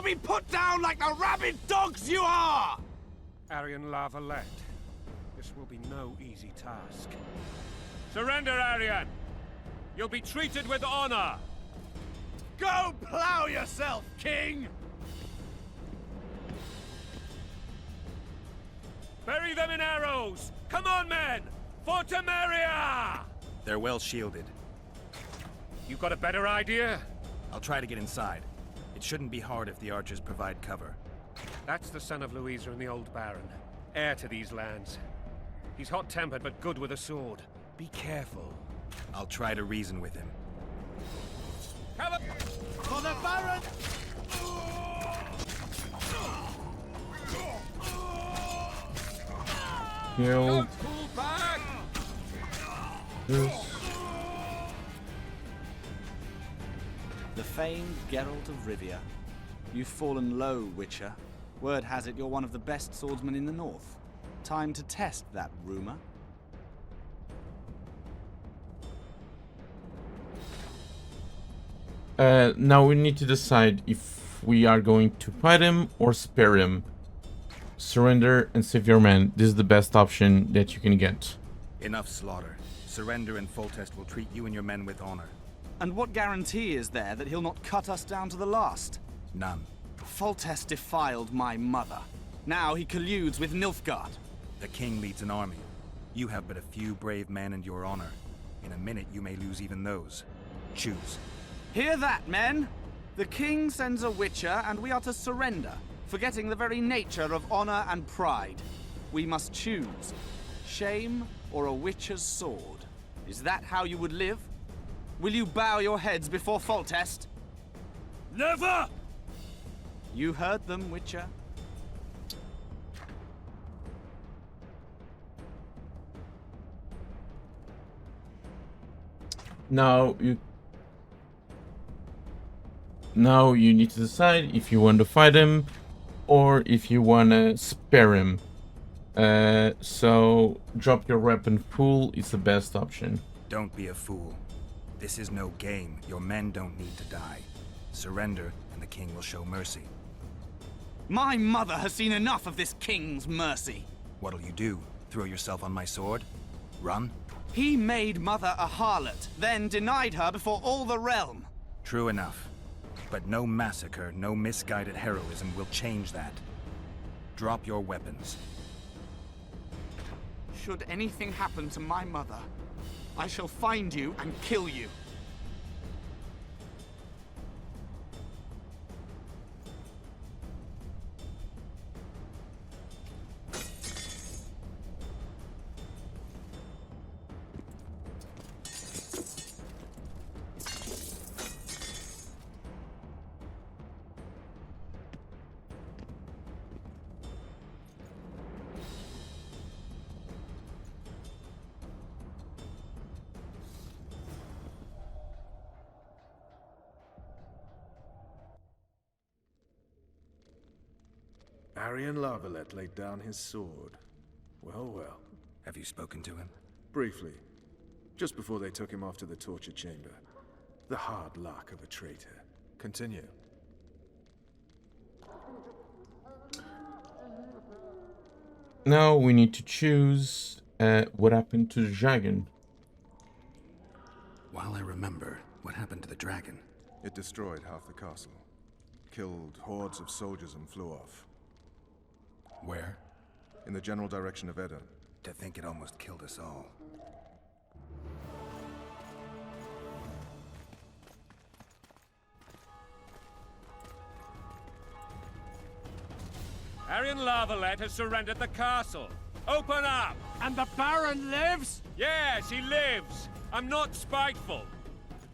be put down like the rabid dogs you are! Aryan La Vallete, this will be no easy task. Surrender, Aryan! You'll be treated with honor! Go plow yourself, King! Bury them in arrows! Come on, men! For Temeria! They're well shielded. You got a better idea? I'll try to get inside. It shouldn't be hard if the archers provide cover. That's the son of Louisa and the old Baron, heir to these lands. He's hot-tempered but good with a sword. Be careful. I'll try to reason with him. For the Baron! Heal. Pull back! This. The famed Geralt of Rivia. You've fallen low, Witcher. Word has it you're one of the best swordsmen in the north. Time to test that rumor. Now we need to decide if we are going to fight him or spare him. Surrender and save your men. This is the best option that you can get. Enough slaughter. Surrender and Foltest will treat you and your men with honor. And what guarantee is there that he'll not cut us down to the last? None. Foltest defiled my mother. Now he colludes with Nilfgaard. The king leads an army. You have but a few brave men and your honor. In a minute you may lose even those. Choose. Hear that, men? The king sends a Witcher and we are to surrender, forgetting the very nature of honor and pride. We must choose. Shame or a Witcher's sword. Is that how you would live? Will you bow your heads before Foltest? Never! You heard them, Witcher. Now you need to decide if you want to fight him or if you want to spare him. So drop your weapon full is the best option. Don't be a fool. This is no game. Your men don't need to die. Surrender and the king will show mercy. My mother has seen enough of this king's mercy. What'll you do? Throw yourself on my sword? Run? He made mother a harlot, then denied her before all the realm. True enough. But no massacre, no misguided heroism will change that. Drop your weapons. Should anything happen to my mother, I shall find you and kill you. Aryan La Vallete laid down his sword. Well, well. Have you spoken to him? Briefly. Just before they took him off to the torture chamber. The hard luck of a traitor. Continue. Now we need to choose what happened to the dragon. While I remember, what happened to the dragon? It destroyed half the castle. Killed hordes of soldiers and flew off. Where? In the general direction of Edda. To think it almost killed us all. Aryan La Vallete has surrendered the castle. Open up! And the Baron lives? Yes, he lives. I'm not spiteful.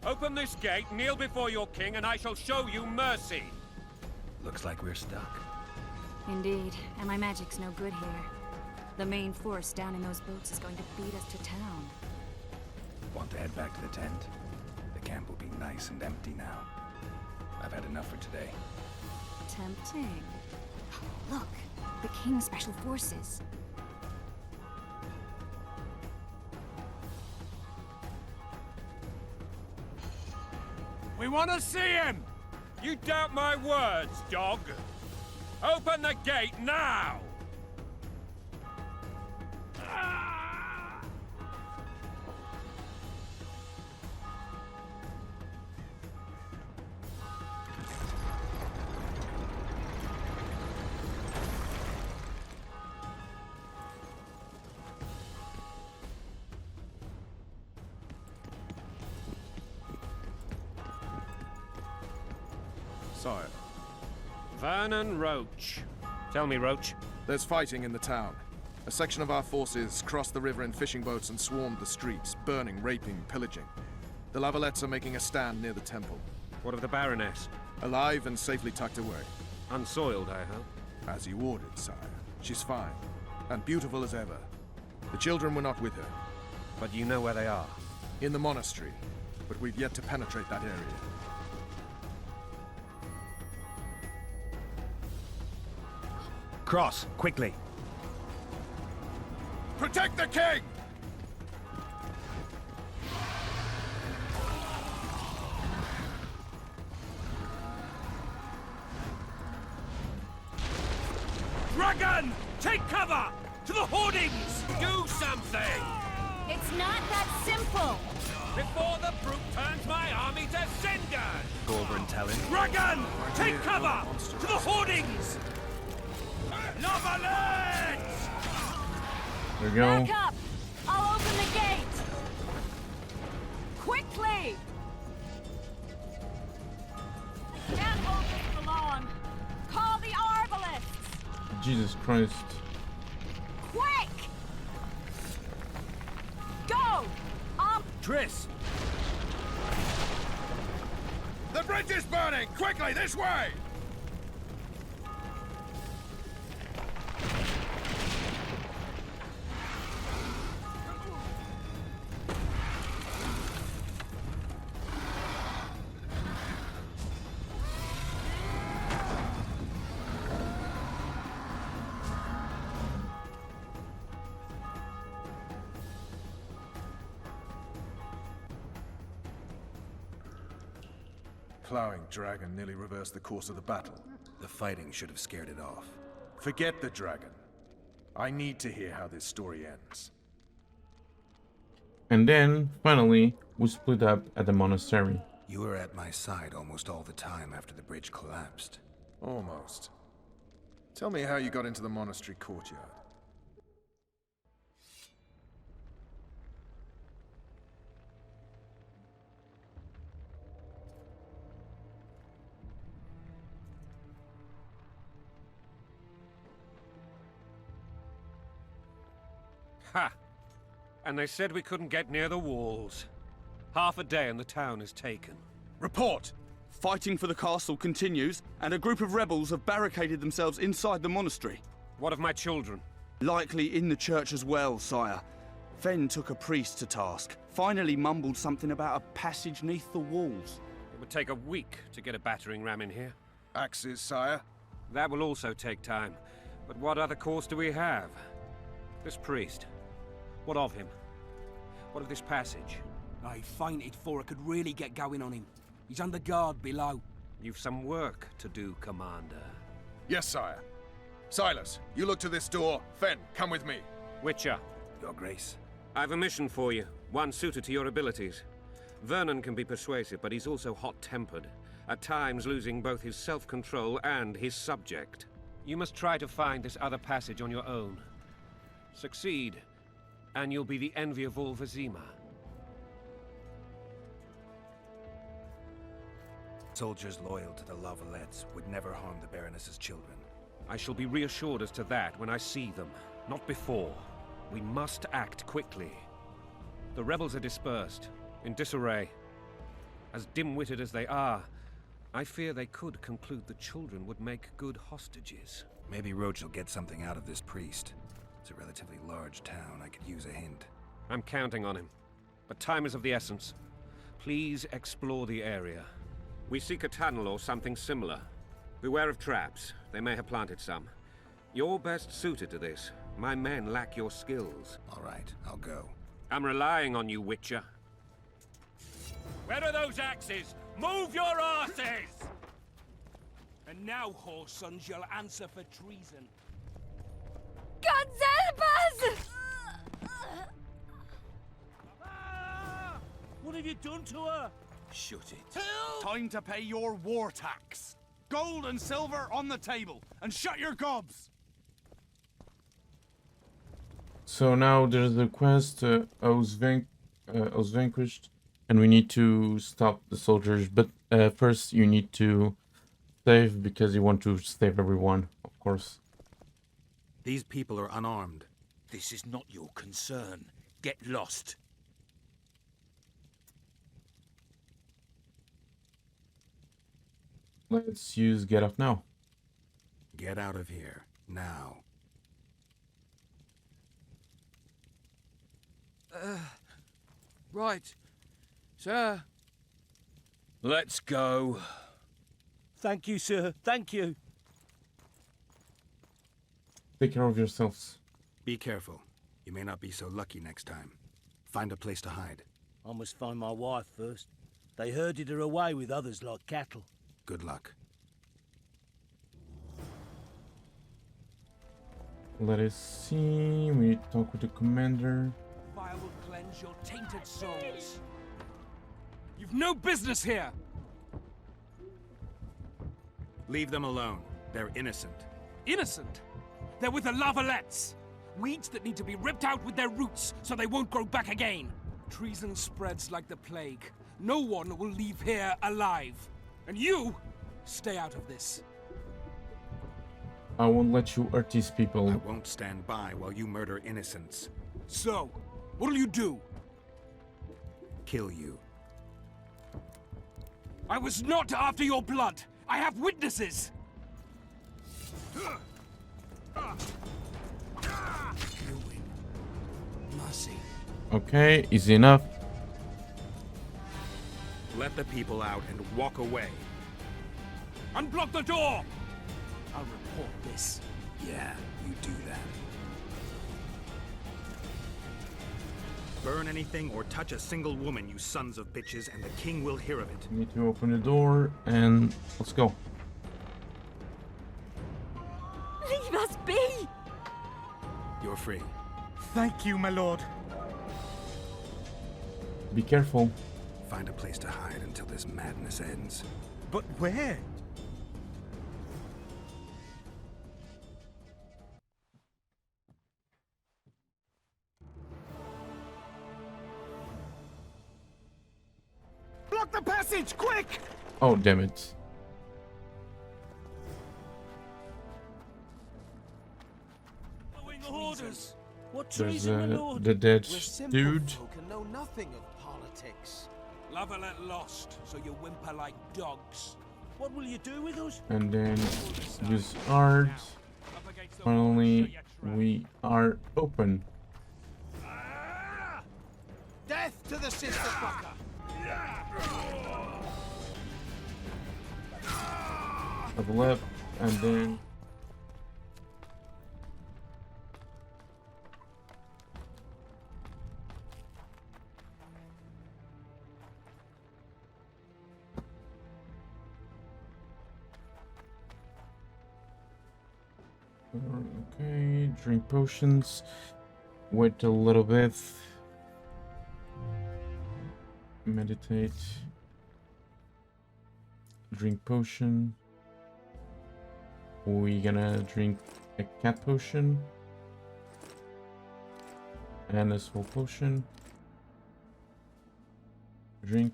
Open this gate, kneel before your king, and I shall show you mercy. Looks like we're stuck. Indeed, and my magic's no good here. The main force down in those boats is going to beat us to town. Want to head back to the tent? The camp will be nice and empty now. I've had enough for today. Tempting. Look, the King's Special Forces. We want to see him! You doubt my words, dog? Open the gate now! Sire, Vernon Roche. Tell me, Roche. there's fighting in the town. A section of our forces crossed the river in fishing boats and swarmed the streets, burning, raping, pillaging. The La Valetes are making a stand near the temple. What of the Baroness? Alive and safely tucked away. Unsoiled, I hope. As you ordered, sire. She's fine. And beautiful as ever. The children were not with her. But you know where they are. In the monastery. But we've yet to penetrate that area. Cross, quickly. Protect the king! Dragon! Take cover! To the hoardings! Do something! It's not that simple! Before the brute turns my army to cinders! Go over and tell him. Dragon! Take cover! To the hoardings! La Valete! There we go. Back up! I'll open the gate! Quickly! Can't hold this for long! Call the Arbalists! Jesus Christ. Quick! Go! Triss! The bridge is burning! Quickly, this way! Plowing dragon nearly reversed the course of the battle. The fighting should have scared it off. Forget the dragon. I need to hear how this story ends. And then, finally, we split up at the monastery. You were at my side almost all the time after the bridge collapsed. Almost. Tell me how you got into the monastery courtyard. Ha! And they said we couldn't get near the walls. Half a day and the town is taken. Report! Fighting for the castle continues, and a group of rebels have barricaded themselves inside the monastery. What of my children? Likely in the church as well, sire. Ven took a priest to task. Finally mumbled something about a passage neath the walls. It would take a week to get a battering ram in here. Axes, sire? That will also take time. But what other course do we have? This priest. What of him? What of this passage? I fainted before I could really get going on him. He's under guard below. You've some work to do, Commander. Yes, sire. Silas, you look to this door. Fen, come with me. Witcher, Your Grace. I've a mission for you. One suited to your abilities. Vernon can be persuasive, but he's also hot-tempered. At times losing both his self-control and his subject. You must try to find this other passage on your own. Succeed, and you'll be the envy of all Vizima. Soldiers loyal to the La Valetes would never harm the Baroness's children. I shall be reassured as to that when I see them, not before. We must act quickly. The rebels are dispersed, in disarray. As dim-witted as they are, I fear they could conclude the children would make good hostages. Maybe Roche will get something out of this priest. It's a relatively large town. I could use a hint. I'm counting on him. But time is of the essence. Please explore the area. We seek a tunnel or something similar. Beware of traps. They may have planted some. You're best suited to this. My men lack your skills. All right, I'll go. I'm relying on you, Witcher. Where are those axes? Move your asses! And now, whore sons, you'll answer for treason. God's help us! Ah! What have you done to her? Shut it. Time to pay your war tax. Gold and silver on the table, and shut your gobs. So now there's the quest, O's vanquished, and we need to stop the soldiers. But first you need to save, because you want to save everyone, of course. These people are unarmed. This is not your concern. Get lost. Let's use get off now. Get out of here, now. Right. Sir. Let's go. Thank you, sir. Thank you. Take care of yourselves. Be careful. You may not be so lucky next time. Find a place to hide. I must find my wife first. They herded her away with others like cattle. Good luck. Let us see. We need to talk with the commander. Fire will cleanse your tainted souls. You've no business here. Leave them alone. They're innocent. Innocent. They're with the La Valetes. Weeds that need to be ripped out with their roots so they won't grow back again. Treason spreads like the plague. No one will leave here alive. And you, stay out of this. I won't let you hurt these people. I won't stand by while you murder innocents. So, what'll you do? Kill you. I was not after your blood. I have witnesses. Mercy. Okay, easy enough. Let the people out and walk away. Unblock the door! I'll report this. Yeah, you do that. Burn anything or touch a single woman, you sons of bitches, and the king will hear of it. We need to open the door and let's go. Leave us be! You're free. Thank you, my lord. Be careful. Find a place to hide until this madness ends. But where? Block the passage, quick! Oh, damn it. Following orders. What There's treason, my lord? the dead We're simple dude. folk and know nothing of politics. La Valette lost, so you whimper like dogs. What will you do with us? And then use art. Up against the Finally, we are open. Death to the sister fucker! Level up, and then okay, drink potions. Wait a little bit. Meditate. Drink potion. We're gonna drink a cat potion. And a soul potion. Drink.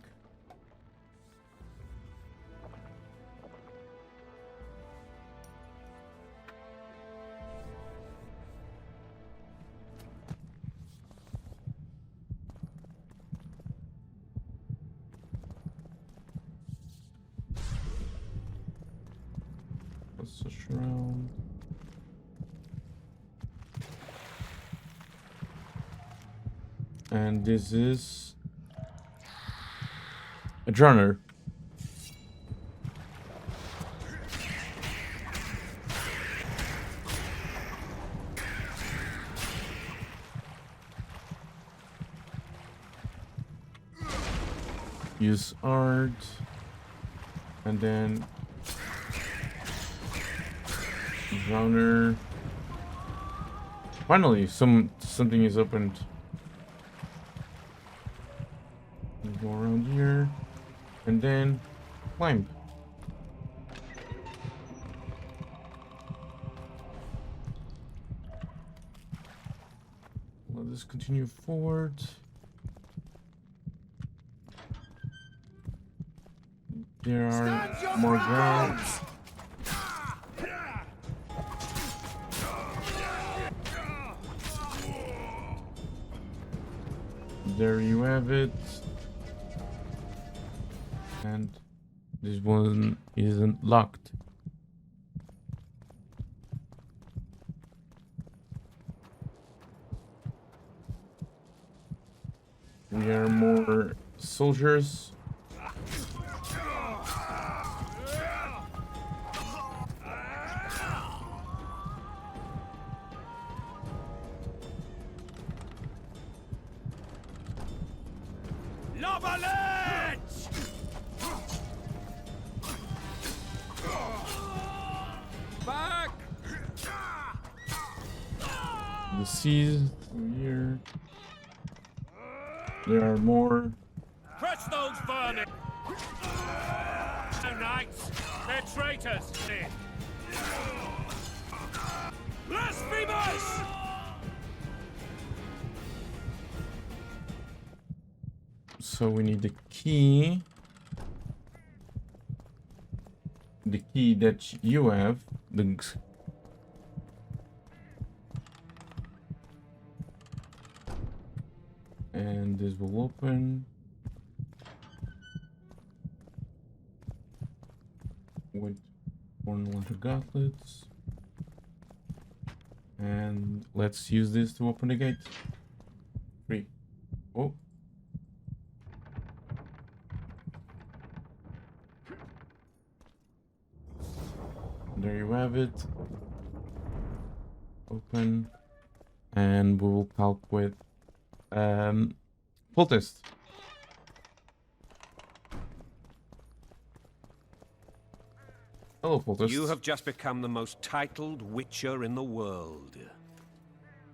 What's the shroud? And this is a journal. Use art, and then Downer. Finally, something is opened. Go around here, and then climb. Let us continue forward. There are more grounds. There you have it. And this one isn't locked. There are more soldiers. La Vallete! Back! The seas here. There are more. Crush those vermin! No knights! They're traitors! Blasphemers! So we need the key. The key that you have. And this will open. With 100 gauntlets. And let's use this to open the gate. 3. Oh. There you have it. Open. And we will talk with Foltest. Hello, Foltest. You have just become the most titled witcher in the world.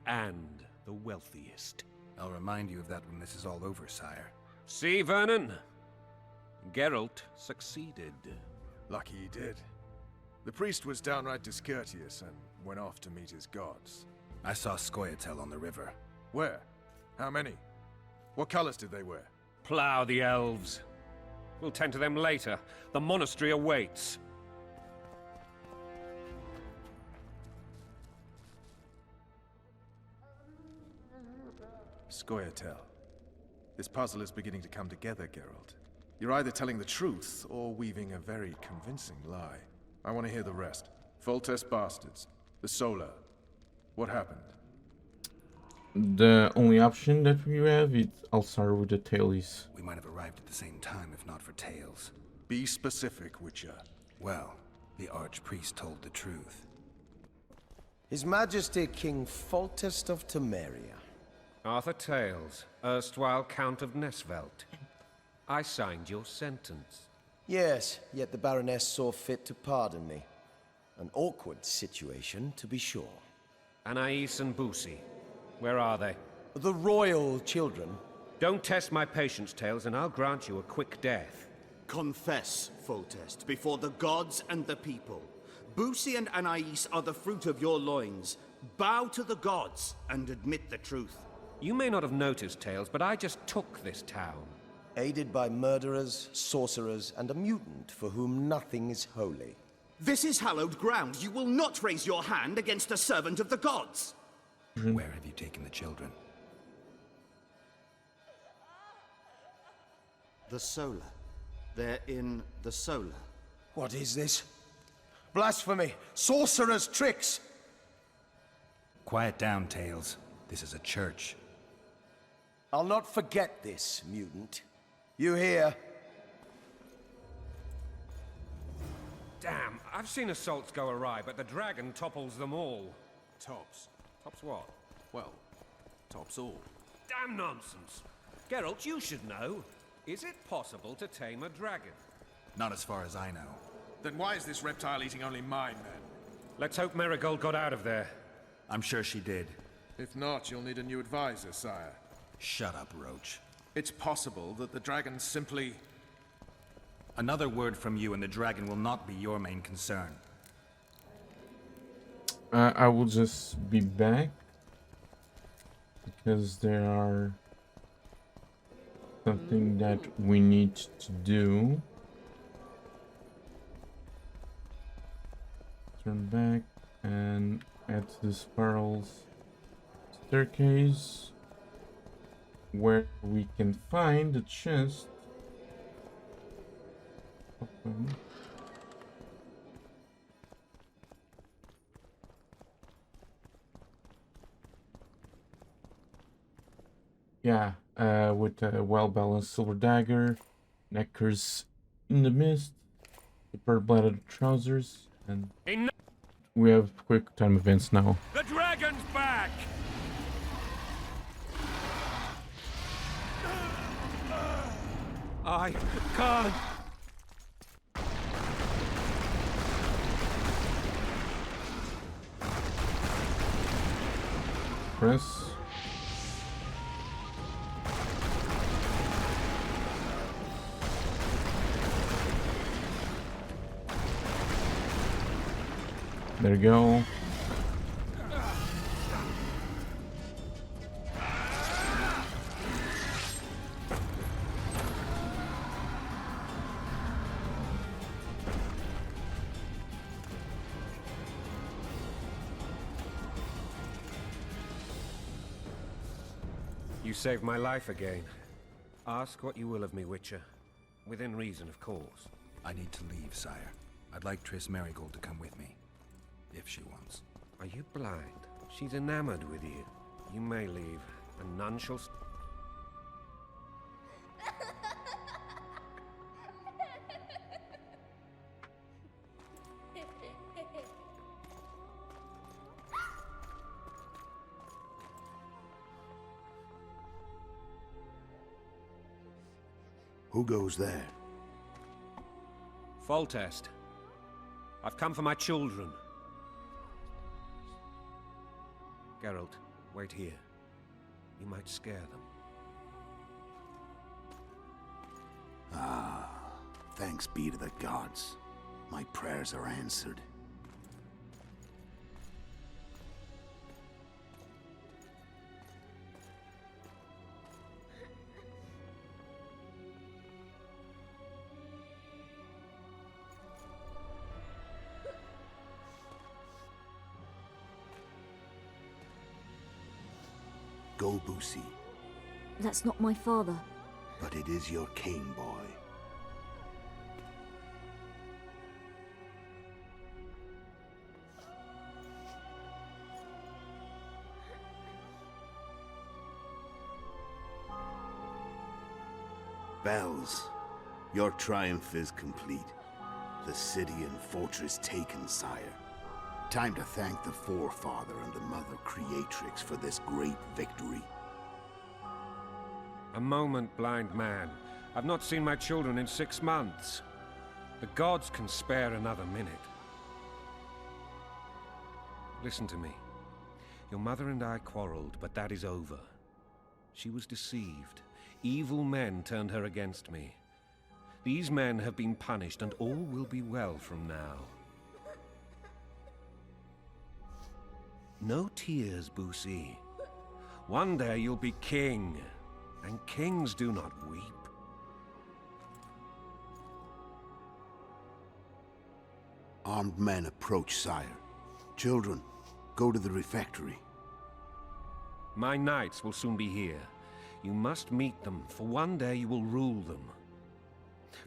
And the wealthiest. I'll remind you of that when this is all over, sire. See, Vernon? Geralt succeeded. Lucky he did. The priest was downright discourteous and went off to meet his gods. I saw Scoia'tael on the river. Where? How many? What colors did they wear? Plough the elves. We'll tend to them later. The monastery awaits. Scoia'tael. This puzzle is beginning to come together, Geralt. You're either telling the truth or weaving a very convincing lie. I want to hear the rest. Foltest bastards. The Solar. What happened? The only option that we have is I'll start with the tailies. We might have arrived at the same time if not for Tails. Be specific, Witcher. Well, the Archpriest told the truth. His Majesty King Foltest of Temeria. Arthur Tales, erstwhile Count of Nesvelt. I signed your sentence. Yes, yet the Baroness saw fit to pardon me. An awkward situation, to be sure. Anais and Boussy. Where are they? The royal children. Don't test my patience, Tales, and I'll grant you a quick death. Confess, Foltest, before the gods and the people. Boussy and Anais are the fruit of your loins. Bow to the gods and admit the truth. You may not have noticed, Tales, but I just took this town. Aided by murderers, sorcerers, and a mutant for whom nothing is holy. This is hallowed ground. You will not raise your hand against a servant of the gods. Where have you taken the children? The Solar. They're in the Solar. What is this? Blasphemy! Sorcerer's tricks! Quiet down, Tails. This is a church. I'll not forget this, mutant. You hear? Damn, I've seen assaults go awry, but the dragon topples them all. Tops. Tops what? Well, tops all. Damn nonsense. Geralt, you should know. Is it possible to tame a dragon? Not as far as I know. Then why is this reptile eating only mine men? Let's hope Marigold got out of there. I'm sure she did. If not, you'll need a new advisor, sire. Shut up, Roche. It's possible that the dragon simply... Another word from you and the dragon will not be your main concern. I will just be back because there are something that we need to do. Turn back and add to the spirals staircase where we can find the chest. Open. Yeah, with a well-balanced silver dagger, neckers in the mist, the purple-bladed trousers, and we have quick time events now. The dragon's back! I can't. Press. There you go. You saved my life again. Ask what you will of me, Witcher. Within reason, of course. I need to leave, sire. I'd like Triss Marigold to come with me. If she wants. Are you blind? She's enamored with you. You may leave, and none shall... Who goes there? Foltest. I've come for my children. Geralt, wait here. You might scare them. Ah, thanks be to the gods. My prayers are answered. Go, Boosie. That's not my father. But it is your king, boy. Bells, your triumph is complete. The city and fortress taken, sire. Time to thank the Forefather and the Mother Creatrix for this great victory. A moment, blind man. I've not seen my children in 6 months. The gods can spare another minute. Listen to me. Your mother and I quarreled, but that is over. She was deceived. Evil men turned her against me. These men have been punished, and all will be well from now. No tears, Boosie. One day you'll be king, and kings do not weep. Armed men approach, sire. Children, go to the refectory. My knights will soon be here. You must meet them, for one day you will rule them.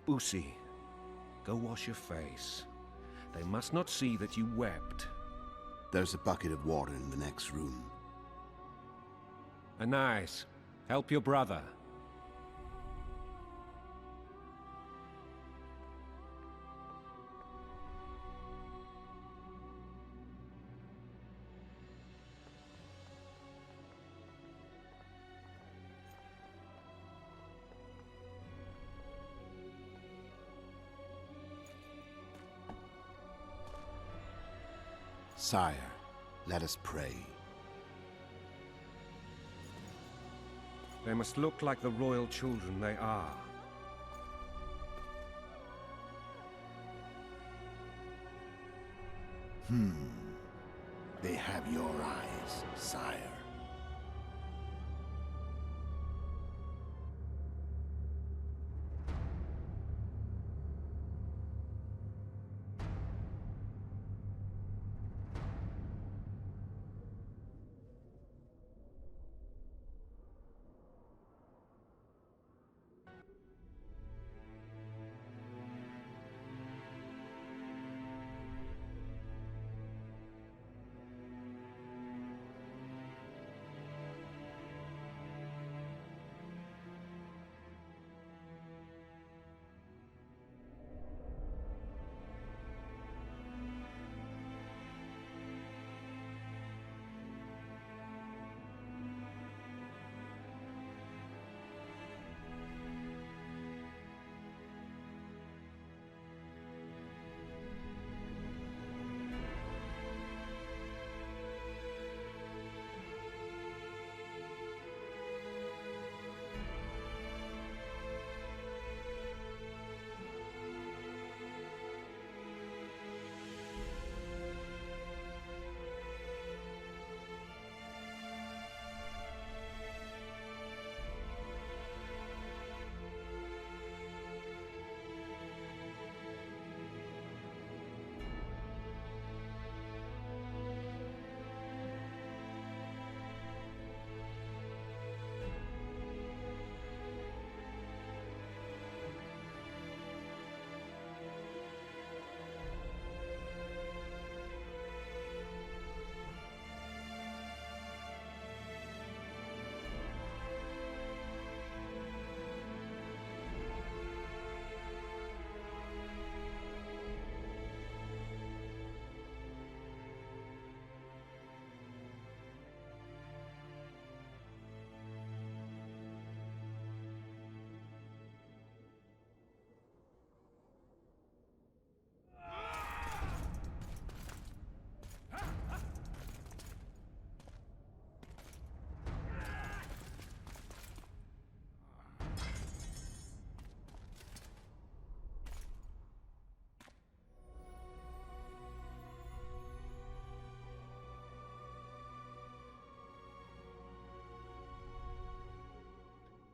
Boosie, go wash your face. They must not see that you wept. There's a bucket of water in the next room. Anais, help your brother. Sire, let us pray. They must look like the royal children they are. They have your eyes, sire.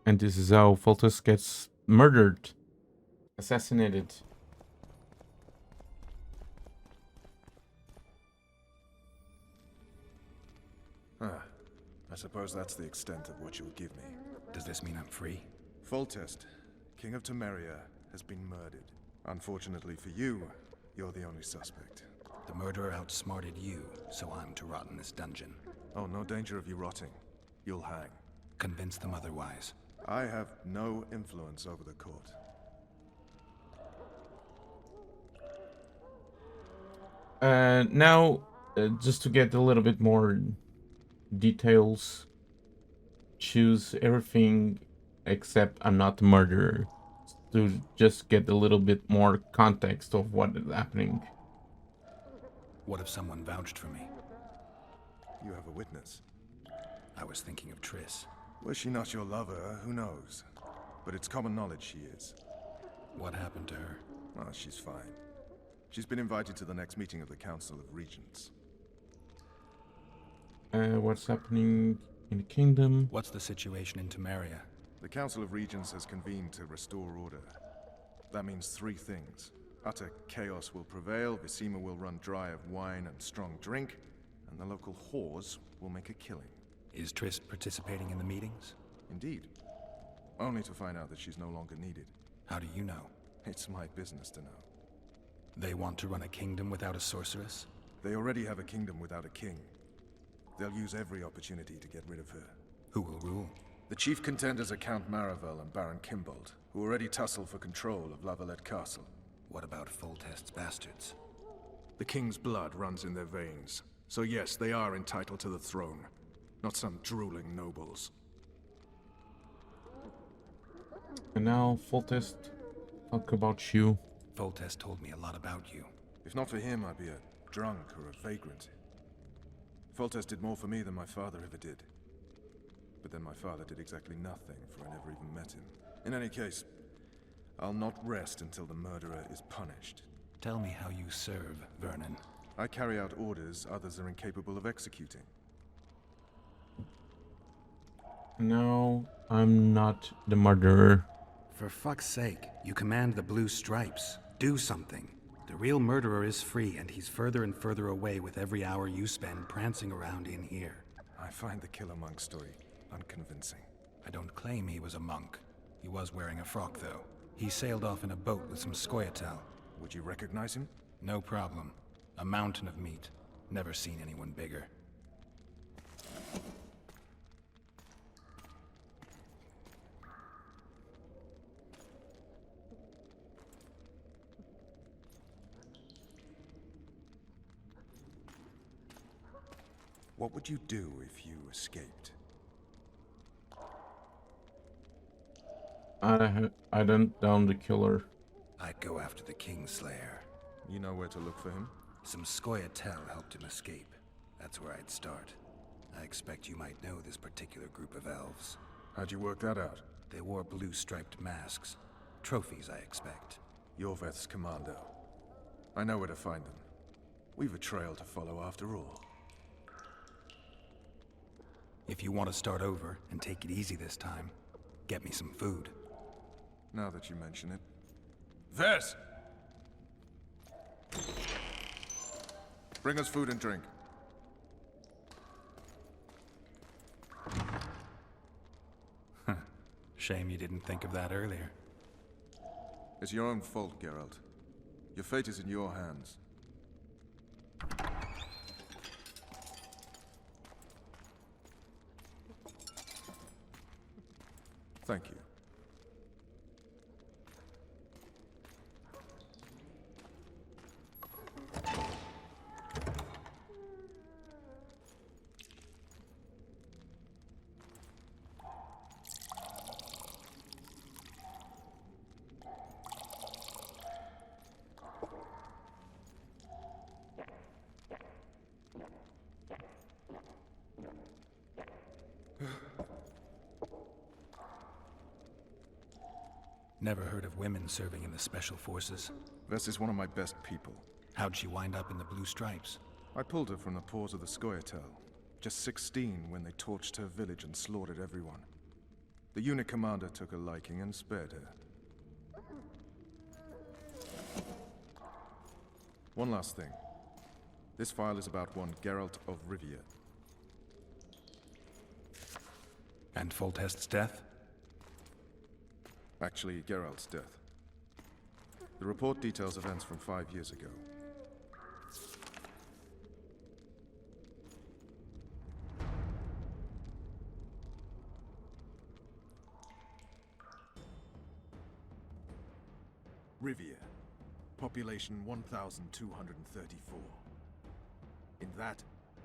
And this is how Foltest gets murdered. Assassinated. I suppose that's the extent of what you'll give me. Does this mean I'm free? Foltest, King of Temeria, has been murdered. Unfortunately for you, you're the only suspect. The murderer outsmarted you, so I'm to rot in this dungeon. Oh, no danger of you rotting. You'll hang. Convince them otherwise. I have no influence over the court. Now, just to get a little bit more details, choose everything except I'm not the murderer, to just get a little bit more context of what is happening. What if someone vouched for me? You have a witness. I was thinking of Triss. Was she not your lover? Who knows? But it's common knowledge she is. What happened to her? Oh, she's fine. She's been invited to the next meeting of the Council of Regents. What's happening in the kingdom? What's the situation in Temeria? The Council of Regents has convened to restore order. That means three things. Utter chaos will prevail, Visima will run dry of wine and strong drink, and the local whores will make a killing. Is Triss participating in the meetings? Indeed. Only to find out that she's no longer needed. How do you know? It's my business to know. They want to run a kingdom without a sorceress? They already have a kingdom without a king. They'll use every opportunity to get rid of her. Who will rule? The chief contenders are Count Maravel and Baron Kimbold, who already tussle for control of La Vallete Castle. What about Foltest's bastards? The king's blood runs in their veins. So yes, they are entitled to the throne. Not some drooling nobles. And now, Foltest, talk about you. Foltest told me a lot about you. If not for him, I'd be a drunk or a vagrant. Foltest did more for me than my father ever did. But then my father did exactly nothing, for I never even met him. In any case, I'll not rest until the murderer is punished. Tell me how you serve, Vernon. I carry out orders others are incapable of executing. No, I'm not the murderer. For fuck's sake, you command the Blue Stripes. Do something. The real murderer is free, and he's further and further away with every hour you spend prancing around in here. I find the Killer Monk story unconvincing. I don't claim he was a monk. He was wearing a frock, though. He sailed off in a boat with some Scoia'tael. Would you recognize him? No problem. A mountain of meat. Never seen anyone bigger. What would you do if you escaped? I hunt down the killer. I'd go after the KingSlayer. You know where to look for him? Some Scoia'tael helped him escape. That's where I'd start. I expect you might know this particular group of elves. How'd you work that out? They wore blue-striped masks. Trophies, I expect. Yorveth's commando. I know where to find them. We've a trail to follow after all. If you want to start over and take it easy this time, get me some food. Now that you mention it. Ves! Bring us food and drink. Shame you didn't think of that earlier. It's your own fault, Geralt. Your fate is in your hands. Thank you. Never heard of women serving in the Special Forces. Ves is one of my best people. How'd she wind up in the Blue Stripes? I pulled her from the paws of the Scoia'tael. Just 16 when they torched her village and slaughtered everyone. The unit commander took a liking and spared her. One last thing. This file is about one Geralt of Rivia. And Foltest's death? Actually, Geralt's death. The report details events from 5 years ago. Rivia. Population 1,234. In that,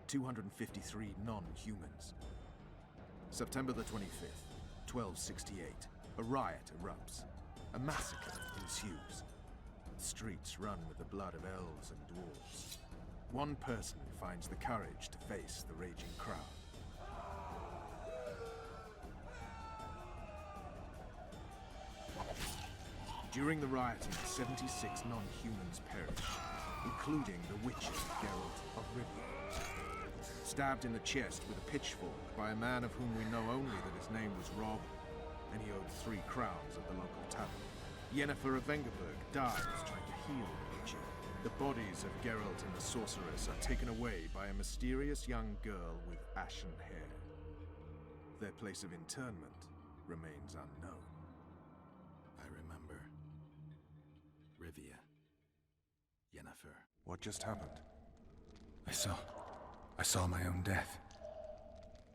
253 non-humans. September the 25th, 1268. A riot erupts. A massacre ensues. The streets run with the blood of elves and dwarves. One person finds the courage to face the raging crowd. During the rioting, 76 non-humans perished, including the Witcher Geralt of Rivia. Stabbed in the chest with a pitchfork by a man of whom we know only that his name was Rob, and he owed 3 crowns at the local tavern. Yennefer of Vengerberg dies trying to heal the Witcher. The bodies of Geralt and the sorceress are taken away by a mysterious young girl with ashen hair. Their place of internment remains unknown. I remember. Rivia. Yennefer. What just happened? I saw my own death.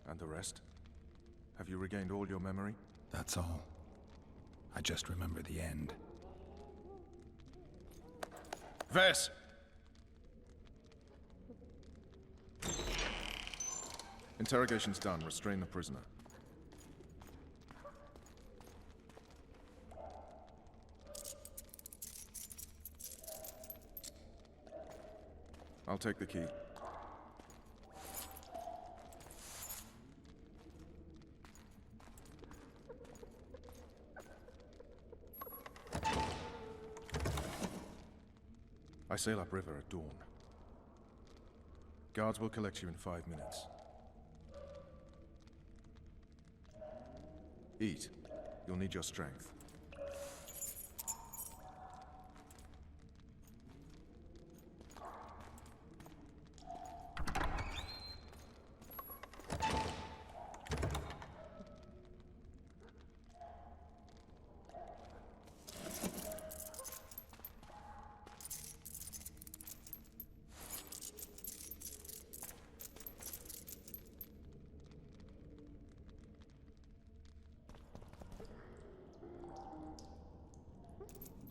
And the rest? Have you regained all your memory? That's all. I just remember the end. Ves! Interrogation's done. Restrain the prisoner. I'll take the key. I sail upriver at dawn. Guards will collect you in 5 minutes. Eat. You'll need your strength.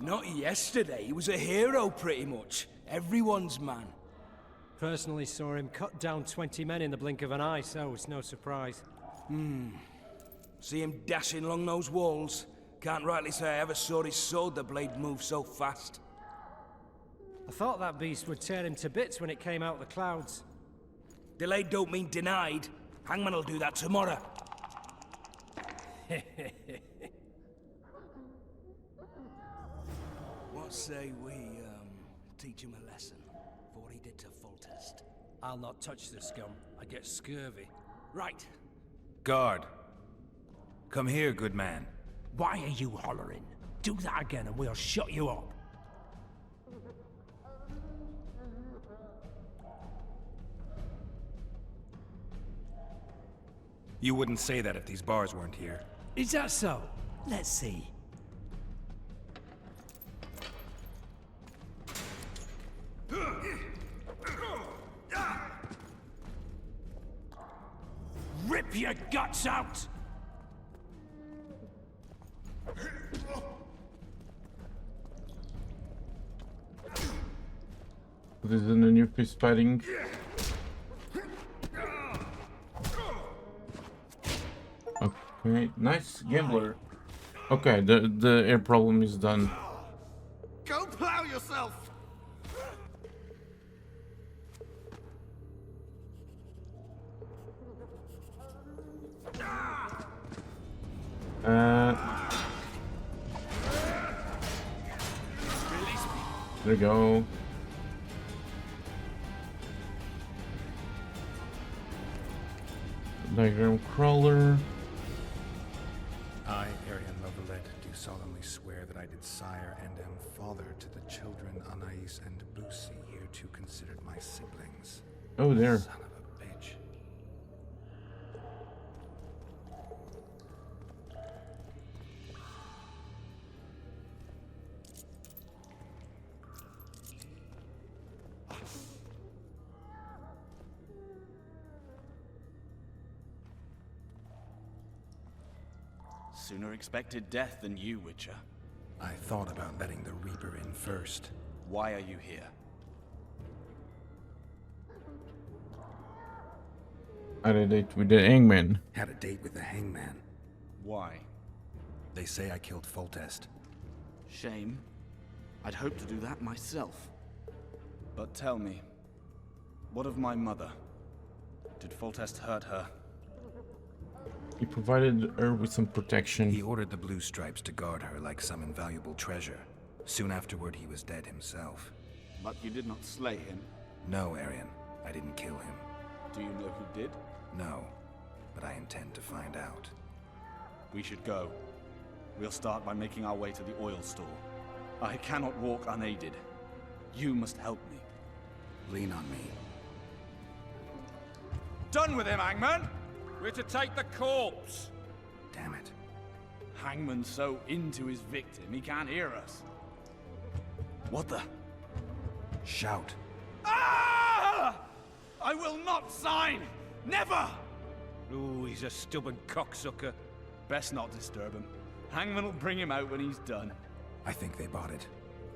Not yesterday, he was a hero pretty much. Everyone's man. Personally saw him cut down 20 men in the blink of an eye, so it's no surprise. See him dashing along those walls. Can't rightly say I ever saw his sword the blade move so fast. I thought that beast would tear him to bits when it came out of the clouds. Delayed don't mean denied. Hangman will do that tomorrow. What say we, teach him a lesson for what he did to Foltest? I'll not touch the scum. I get scurvy. Right. Guard. Come here, good man. Why are you hollering? Do that again and we'll shut you up. You wouldn't say that if these bars weren't here. Is that so? Let's see. Rip your guts out! This is a new piece fighting. Okay, nice gambler. Okay, the air problem is done. Go plow yourself! There we go. Diagram crawler. I, Aryan La Vallete, do solemnly swear that I did sire and am father to the children Anais and Boussy, hereto considered my siblings. Oh, there. Son of a bitch. Sooner expected death than you, Witcher. I thought about letting the Reaper in first. Why are you here? I had a date with the Hangman. Had a date with the Hangman. Why? They say I killed Foltest. Shame. I'd hoped to do that myself. But tell me, what of my mother? Did Foltest hurt her? He provided her with some protection. He ordered the Blue Stripes to guard her like some invaluable treasure. Soon afterward, he was dead himself. But you did not slay him. No, Aryan. I didn't kill him. Do you know who did? No, but I intend to find out. We should go. We'll start by making our way to the oil store. I cannot walk unaided. You must help me. Lean on me. Done with him, Hangman! We're to take the corpse. Damn it. Hangman's so into his victim, he can't hear us. What the? Shout. Ah! I will not sign! Never! Ooh, he's a stubborn cocksucker. Best not disturb him. Hangman will bring him out when he's done. I think they bought it.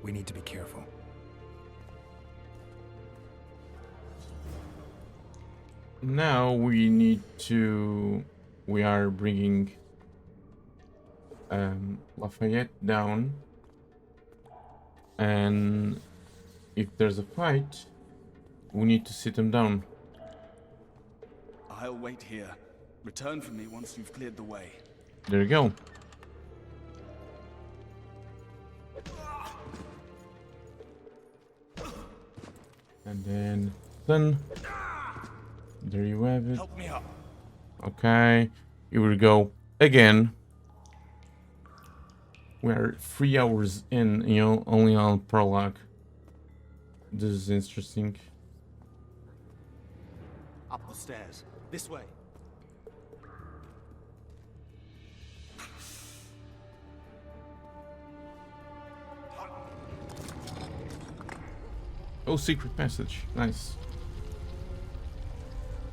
We need to be careful. Now we need to... We are bringing Lafayette down. And if there's a fight, we need to sit him down. I'll wait here. Return for me once you've cleared the way. There you go. And then there you have it. Help me up. Okay, here we go again. We're 3 hours in, you know, only on Prologue. This is interesting. Up the stairs. This way. Oh, secret passage. Nice.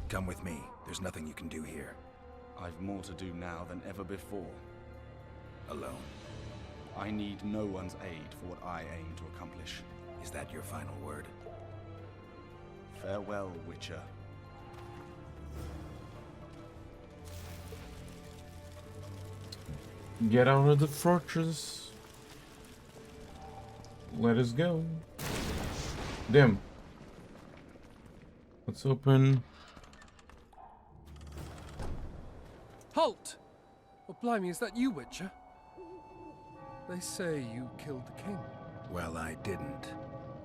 Come with me. There's nothing you can do here. I've more to do now than ever before. Alone. I need no one's aid for what I aim to accomplish. Is that your final word? Farewell, Witcher. Get out of the fortress. Let us go. Damn. Let's open. Halt! Oh, blimey, is that you, Witcher? They say you killed the king. Well, I didn't.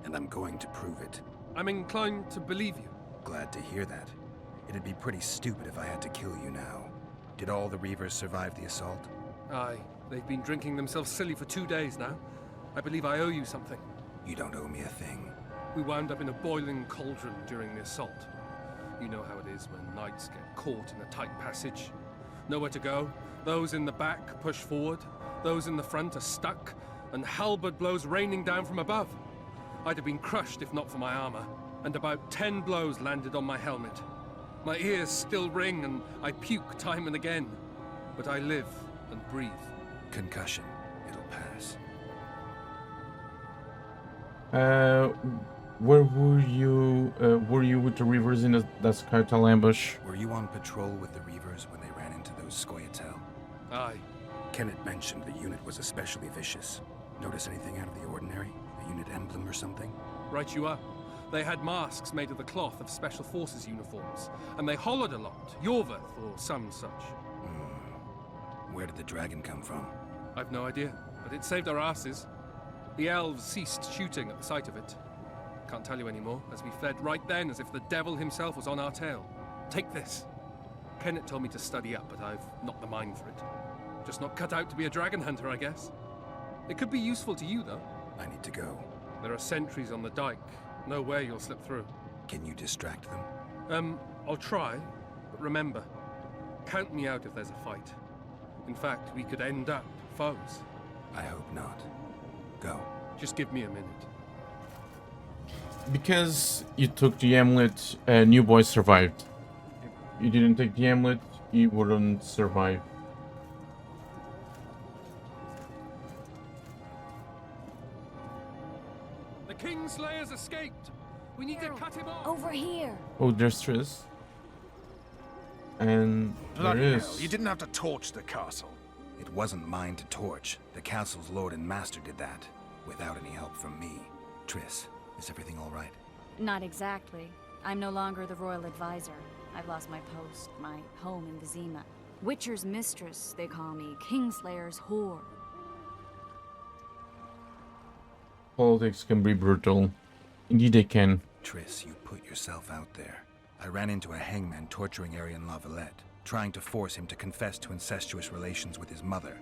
And I'm going to prove it. I'm inclined to believe you. Glad to hear that. It'd be pretty stupid if I had to kill you now. Did all the Reavers survive the assault? Aye, they've been drinking themselves silly for 2 days now. I believe I owe you something. You don't owe me a thing. We wound up in a boiling cauldron during the assault. You know how it is when knights get caught in a tight passage. Nowhere to go. Those in the back push forward. Those in the front are stuck, and halberd blows raining down from above. I'd have been crushed if not for my armor, and about 10 blows landed on my helmet. My ears still ring, and I puke time and again. But I live and breathe. Concussion. It'll pass. Where were you? Were you with the Reavers in that Skytel ambush? Were you on patrol with the Reavers when they ran into those Scoia'tael? Aye. Kenneth mentioned the unit was especially vicious. Notice anything out of the ordinary? A unit emblem or something? Right you are. They had masks made of the cloth of Special Forces uniforms, and they hollered a lot. Yorveth or some such. Where did the dragon come from? I've no idea, but it saved our asses. The elves ceased shooting at the sight of it. Can't tell you anymore, as we fled right then as if the devil himself was on our tail. Take this. Kenneth told me to study up, but I've not the mind for it. Just not cut out to be a dragon hunter, I guess. It could be useful to you, though. I need to go. There are sentries on the dike. No way you'll slip through. Can you distract them? I'll try, but remember, count me out if there's a fight. In fact, we could end up foes. I hope not. Go. Just give me a minute. Because you took the amulet, Newboy survived. If you didn't take the amulet, he wouldn't survive. The KingSlayer's escaped! We need to cut him off! Over here! Oh, there's Triss. And Bloody there hell, is. you didn't have to torch the castle. It wasn't mine to torch. The castle's lord and master did that, without any help from me. Triss, is everything all right? Not exactly. I'm no longer the royal advisor. I've lost my post, my home in Vizima. Witcher's mistress, they call me. Kingslayer's whore. Politics can be brutal. Indeed they can. Triss, you put yourself out there. I ran into a hangman torturing Aryan La Vallete, trying to force him to confess to incestuous relations with his mother.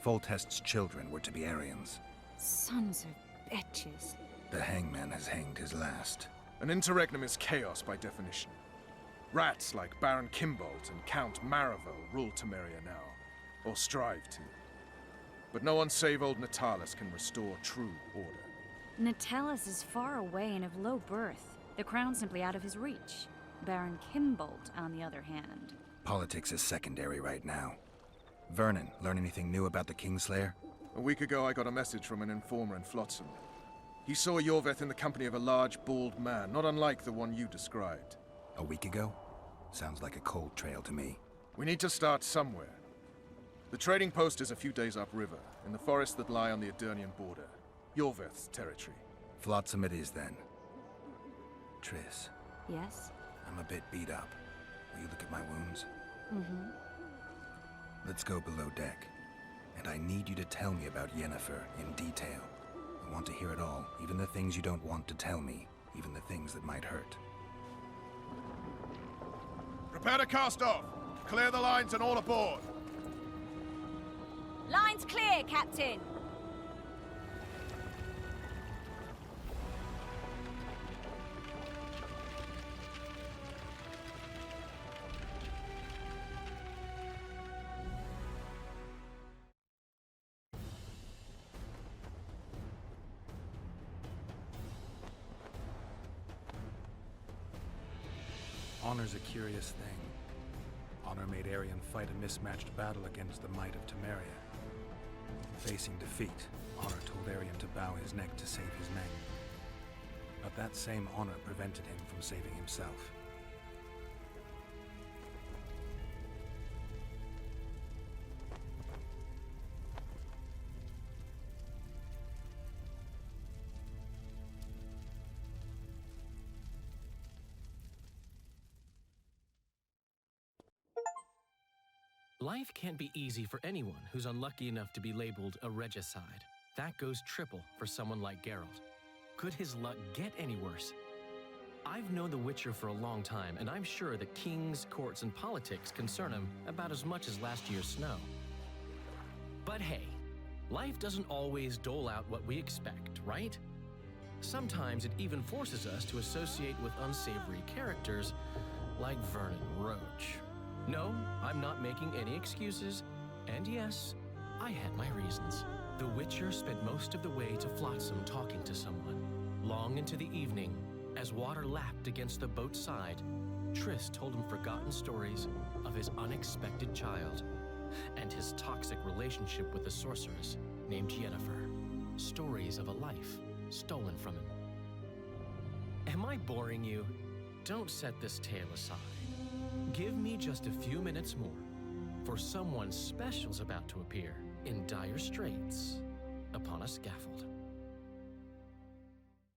Foltest's children were to be Aryans. Sons of bitches. The hangman has hanged his last. An interregnum is chaos by definition. Rats like Baron Kimbolt and Count Maravel rule Temeria now, or strive to. But no one save old Natalis can restore true order. Natalis is far away and of low birth. The crown's simply out of his reach. Baron Kimbolt, on the other hand. Politics is secondary right now. Vernon, learn anything new about the KingSlayer? A week ago, I got a message from an informer in Flotsam. He saw Yorveth in the company of a large, bald man, not unlike the one you described. A week ago? Sounds like a cold trail to me. We need to start somewhere. The trading post is a few days upriver, in the forests that lie on the Edirnian border. Yorveth's territory. Flotsam it is, then. Triss, Yes? I'm a bit beat up. Will you look at my wounds? Mm-hmm. Let's go below deck. And I need you to tell me about Yennefer in detail. I want to hear it all, even the things you don't want to tell me, even the things that might hurt. Prepare to cast off! Clear the lines and all aboard! Line's clear, Captain! Honor's a curious thing. Honor made Aryan fight a mismatched battle against the might of Temeria. Facing defeat, Honor told Aryan to bow his neck to save his men. But that same honor prevented him from saving himself. Life can't be easy for anyone who's unlucky enough to be labeled a regicide. That goes triple for someone like Geralt. Could his luck get any worse? I've known the Witcher for a long time, and I'm sure that kings, courts, and politics concern him about as much as last year's snow. But hey, life doesn't always dole out what we expect, right? Sometimes it even forces us to associate with unsavory characters like Vernon Roche. No, I'm not making any excuses, and yes, I had my reasons. The Witcher spent most of the way to Flotsam talking to someone. Long into the evening, as water lapped against the boat's side, Triss told him forgotten stories of his unexpected child and his toxic relationship with a sorceress named Yennefer. Stories of a life stolen from him. Am I boring you? Don't set this tale aside. Give me just a few minutes more, for someone special's about to appear in dire straits upon a scaffold.